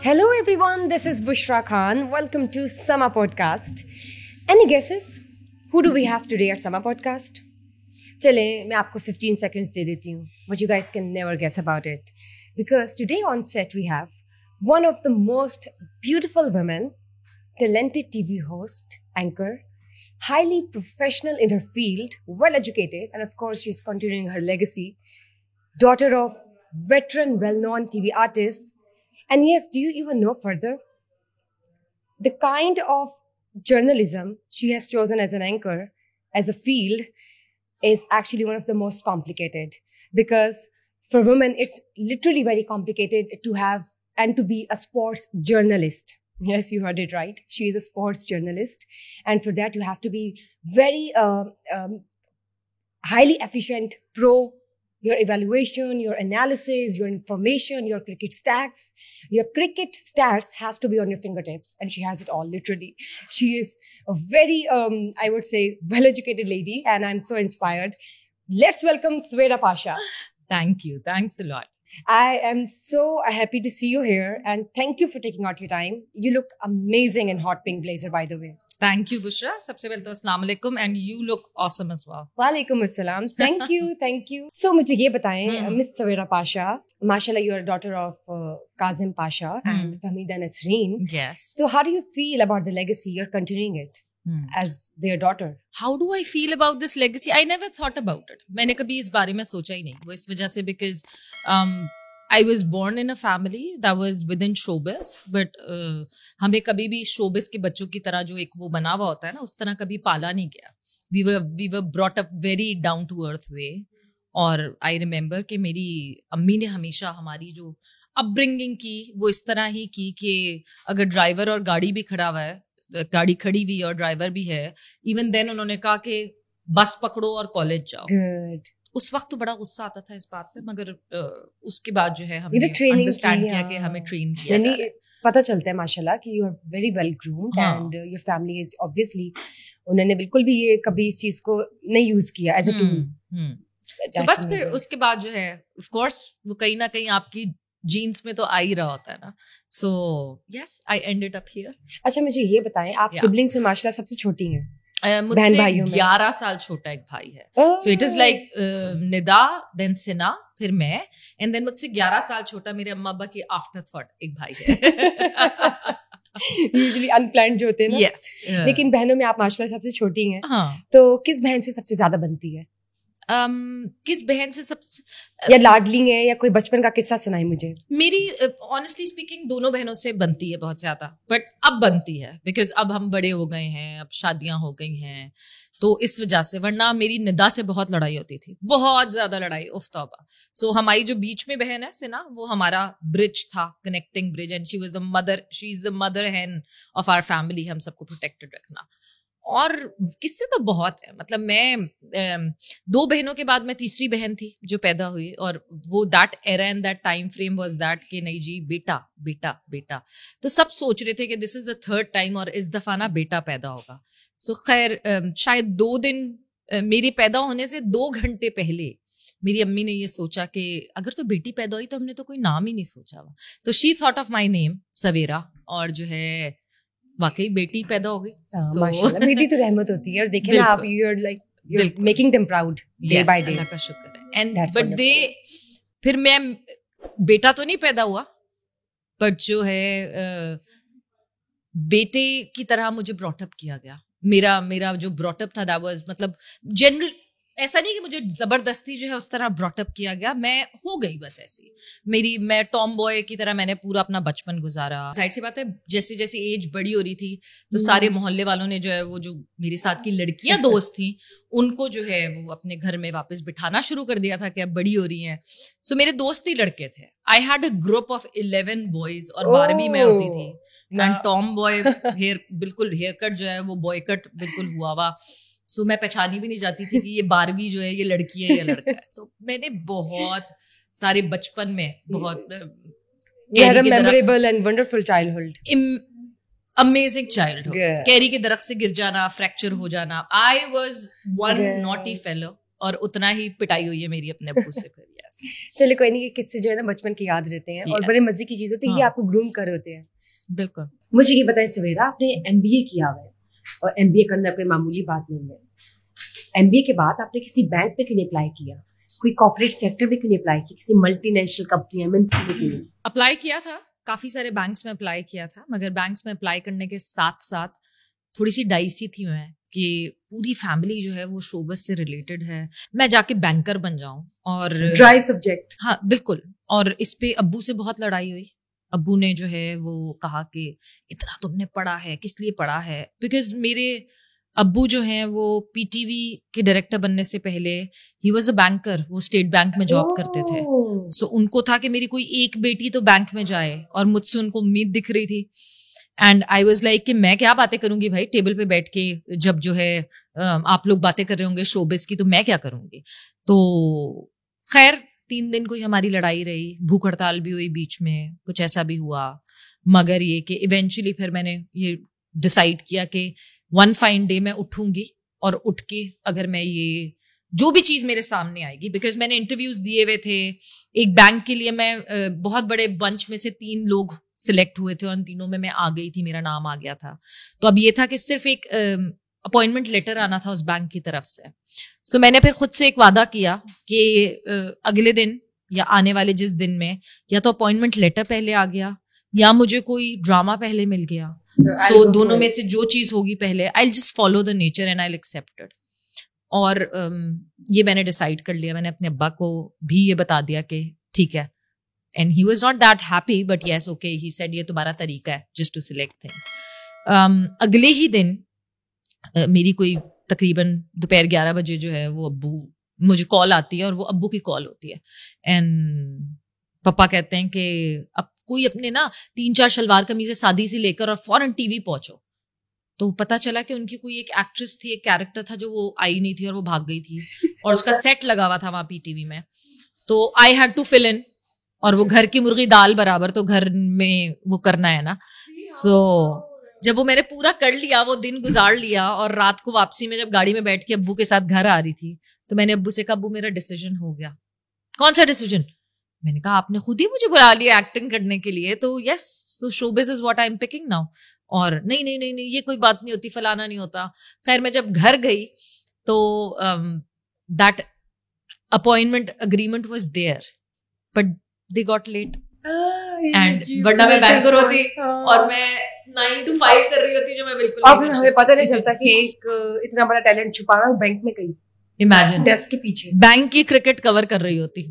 Hello everyone, this is Bushra Khan. Welcome to Sama Podcast. Any guesses? Who do we have today at Sama Podcast? चले मैं आपको 15 seconds दे देती हूँ, but you guys can never guess about it. Because today on set we have one of the most beautiful women, talented TV host, anchor, highly professional in her field, well educated, and of course she's continuing her legacy, daughter of veteran well-known TV artists. And yes, do you even know further? The kind of journalism she has chosen as an anchor, as a field, is actually one of the most complicated. Because for women, it's literally very complicated to have and to be a sports journalist. Yes, you heard it right. She is a sports journalist. And for that, you have to be very highly efficient, pro your evaluation, your analysis, your information, your cricket stats. Your cricket stats has to be on your fingertips, and she has it all, literally. She is a very, I would say, well-educated lady, and I'm so inspired. Let's welcome Savera Pasha. Thank you. Thanks a lot. I am so happy to see you here, and thank you for taking out your time. You look amazing in hot pink blazer, by the way. Thank you, Bushra. सबसे पहले तो अस्सलाम वालेकुम, and you look awesome as well. Walaikum assalam. Thank you, thank you. So मुझे ये बताएं, Miss Savera Pasha, mashallah, you are a daughter of Kazim Pasha and Fahmida Nasreen. Yes. So how do you feel about the legacy? You're continuing it as their daughter. How do I feel about this legacy? I never thought about it. मैंने कभी इस बारे में सोचा ही नहीं. वो इस वजह से because I was born in a family that was within showbiz, but हमें कभी भी showbiz के बच्चों की तरह जो एक वो बना हुआ होता है ना, उस तरह कभी पाला नहीं गया. We were brought up very down to earth way. और I remember कि मेरी अम्मी ने हमेशा हमारी जो upbringing की वो इस तरह ही की कि अगर ड्राइवर और गाड़ी भी खड़ा हुआ है, गाड़ी खड़ी हुई और ड्राइवर भी है, even then उन्होंने कहा कि बस पकड़ो और कॉलेज जाओ. Good. उस वक्त तो बड़ा गुस्सा आता था इस बात पे, मगर उसके बाद जो है हमने अंडरस्टैंड किया कि हमें ट्रेन किया जा रहा है. पता चलता है माशाल्लाह कि you are very well groomed and your family is obviously, उन्होंने बिल्कुल भी ये कभी इस चीज को नहीं यूज किया एज अ टूल. सो बस फिर उसके बाद जो है ऑफ कोर्स वो कहीं ना कहीं आपकी जीन्स में तो आ ही रहा होता है ना. So yes, I ended up here. अच्छा मुझे ये बताएं, आप सिबलिंग्स में माशाल्लाह सबसे छोटी हैं. मुझसे 11 साल छोटा एक भाई है. So it is like Nida, then Sina, फिर मैं, एंड देन मुझसे 11 साल छोटा मेरे अम्मा अब्बा की आफ्टर थॉट एक भाई है. यूजुअली अनप्लान्ड जो होते हैं ना. Yes. लेकिन बहनों में आप माशाल्लाह सबसे छोटी हैं. हाँ. तो किस बहन से सबसे ज्यादा बनती है? किस बहन से सबसे या लाडली है, या कोई बचपन का किस्सा सुनाई मुझे. मेरी ऑनेस्टली स्पीकिंग दोनों बहनों से बनती है बहुत ज्यादा, बट अब बनती है बिकॉज अब हम बड़े हो गए हैं, अब शादियां हो गई हैं, तो इस वजह से. वरना मेरी निदा से बहुत लड़ाई होती थी, बहुत ज्यादा लड़ाई, उफ तौबा. सो हमारी जो बीच में बहन है सिना, वो हमारा ब्रिज था, connecting bridge, and she is the mother hen of our family. हम सबको प्रोटेक्टेड रखना. और किससे तो बहुत है, मतलब मैं 2 बहनों के बाद मैं तीसरी बहन थी जो पैदा हुई, और वो that era and that time frame was that कि नहीं जी बेटा बेटा बेटा. तो सब सोच रहे थे कि this is the 3rd time और इस दफा ना बेटा पैदा होगा. सो खैर शायद 2 दिन मेरे पैदा होने से 2 घंटे पहले मेरी अम्मी ने ये सोचा कि अगर तो बेटी पैदा हुई तो हमने तो कोई नाम ही नहीं सोचा हुआ. तो she thought of my name Savera, और जो है वाकई बेटी पैदा हो गई. माशाल्लाह, बेटी तो रहमत होती है. और देखें ना आप, you are like making them proud day by day. Allah का शुक्र है. एंड बट दे, फिर मैं, बेटा तो नहीं पैदा हुआ, बट जो है बेटे की तरह मुझे ब्रॉटअप किया गया. मेरा जो ब्रॉटअप था दैट वाज, मतलब जनरल, ऐसा नहीं कि मुझे जबरदस्ती जो है उस तरह ब्रॉटअप किया गया, मैं हो गई बस ऐसी. मैं टॉम बॉय की तरह मैंने पूरा अपना बचपन गुजारा. साइड सी बात है, जैसे जैसे एज बड़ी हो रही थी तो सारे मोहल्ले वालों ने जो है वो जो मेरे साथ की लड़कियां दोस्त थी उनको जो है वो अपने घर में वापस बिठाना शुरू कर दिया था कि अब बड़ी हो रही हैं. सो मेरे दोस्त ही लड़के थे. I had a group of 11 boys, और 12वीं में होती थी. एंड टॉम बॉय बिल्कुल हेयर कट जो है वो बॉय कट बिल्कुल हुआ हुआ. सो मैं पहचानी भी नहीं जाती थी कि ये 12वीं जो है ये लड़की है या लड़का है. सो मैंने बहुत सारे बचपन में बहुत memorable and wonderful childhood, amazing childhood. Carry के दरख्त से गिर जाना, फ्रैक्चर हो जाना. I was one naughty fellow, और उतना ही पिटाई हुई है मेरी अपने अब्बू से फिर. चलिए कोई नहीं, ये किस्से जो है ना बचपन की याद रहते हैं और बड़े मजे की चीज होती है, ये आपको ग्रूम कर रहे होते हैं। बिल्कुल। मुझे ये बताएं सवेरा, आपने MBA किया हुआ है और MBA करना कोई मामूली बात नहीं है। MBA के बाद आपने किसी बैंक पे क्यों नहीं अप्लाई किया, कोई कॉर्पोरेट सेक्टर में क्यों नहीं अप्लाई किया, किसी मल्टीनेशनल कंपनी MNC में क्यों नहीं? अप्लाई किया था, काफी सारे बैंक्स में अप्लाई किया था, मगर बैंक्स में अप्लाई करने के साथ साथ थोड़ी सी डाइसी थी मैं कि पूरी फैमिली जो है वो शोबिज़ से रिलेटेड है, मैं जाके बैंकर बन जाऊं। और ड्राई सब्जेक्ट। हाँ बिल्कुल। और इस पे अब्बू से बहुत लड़ाई हुई। अब्बू ने जो है वो कहा कि इतना तुमने पढ़ा है, किस लिए पढ़ा है, बिकॉज मेरे अब्बू जो हैं वो PTV के डायरेक्टर बनने से पहले ही वॉज अ बैंकर, वो स्टेट बैंक में जॉब करते थे। सो उनको था कि मेरी कोई एक बेटी तो बैंक में जाए, और मुझसे उनको उम्मीद दिख रही थी। एंड आई वॉज लाइक कि मैं क्या बातें करूंगी भाई टेबल पे बैठ के, जब जो है आप लोग बातें कर रहे होंगे शोबिज़ की, तो मैं क्या करूंगी। तो खैर 3 दिन कोई हमारी लड़ाई रही, भूख हड़ताल भी हुई बीच में, कुछ ऐसा भी हुआ, मगर ये कि इवेंचुअली फिर मैंने ये डिसाइड किया कि वन फाइन डे मैं उठूंगी और उठ के अगर मैं ये जो भी चीज मेरे सामने आएगी, बिकॉज मैंने इंटरव्यूज दिए हुए थे एक बैंक के लिए, मैं बहुत बड़े बंच में से 3 लोग सिलेक्ट हुए थे और उन तीनों में मैं आ गई थी, मेरा नाम आ गया था। तो अब ये था कि सिर्फ एक अपॉइंटमेंट लेटर आना था उस बैंक की तरफ से। सो मैंने फिर खुद से एक वादा किया कि अगले दिन या आने वाले जिस दिन में या तो अपॉइंटमेंट लेटर पहले आ गया या मुझे कोई ड्रामा पहले मिल गया, सो दोनों में से जो चीज होगी पहले, I just follow the nature and I accept it. और ये मैंने डिसाइड कर लिया। मैंने अपने अब्बा को भी ये बता दिया कि ठीक है, and he was not that happy but yes okay, he said ये तुम्हारा तरीका है जस्ट टू सिलेक्ट थिंग्स। अगले ही दिन मेरी कोई तकरीबन दोपहर 11 बजे जो है वो अब्बू, मुझे कॉल आती है और वो अब्बू की कॉल होती है। एंड पापा कहते हैं कि अब कोई अपने ना 3-4 शलवार कमीजें सादी सी लेकर और फौरन टीवी पहुंचो। तो पता चला कि उनकी कोई एक एक्ट्रेस थी, एक कैरेक्टर था जो वो आई नहीं थी और वो भाग गई थी और उसका सेट लगा हुआ था वहां PTV में। तो I had to fill in, और वो घर की मुर्गी दाल बराबर, तो घर में वो करना है ना। सो जब वो मैंने पूरा कर लिया, वो दिन गुजार लिया, और रात को वापसी में जब गाड़ी में बैठ के अब्बू के साथ घर आ रही थी, तो मैंने अब्बू से कहा अब्बू मेरा डिसीजन हो गया। कौन सा डिसीजन? मैंने कहा आपने खुद ही मुझे बुला लिया एक्टिंग करने के लिए, तो yes, so showbiz is what I am picking now. और नहीं नहीं नहीं नहीं ये कोई बात नहीं होती, फलाना नहीं होता। खैर मैं जब घर गई तो that appointment agreement was there but they got late, and वरना मैं बैंकर होती और मैं 9 to 5 कर रही होती, जो मैं बिल्कुल अब हमें पता नहीं चलता कि एक इतना बड़ा टैलेंट छुपा रहा है बैंक में कहीं, इमेजिन डेस्क के पीछे बैंक की क्रिकेट कवर कर रही होती।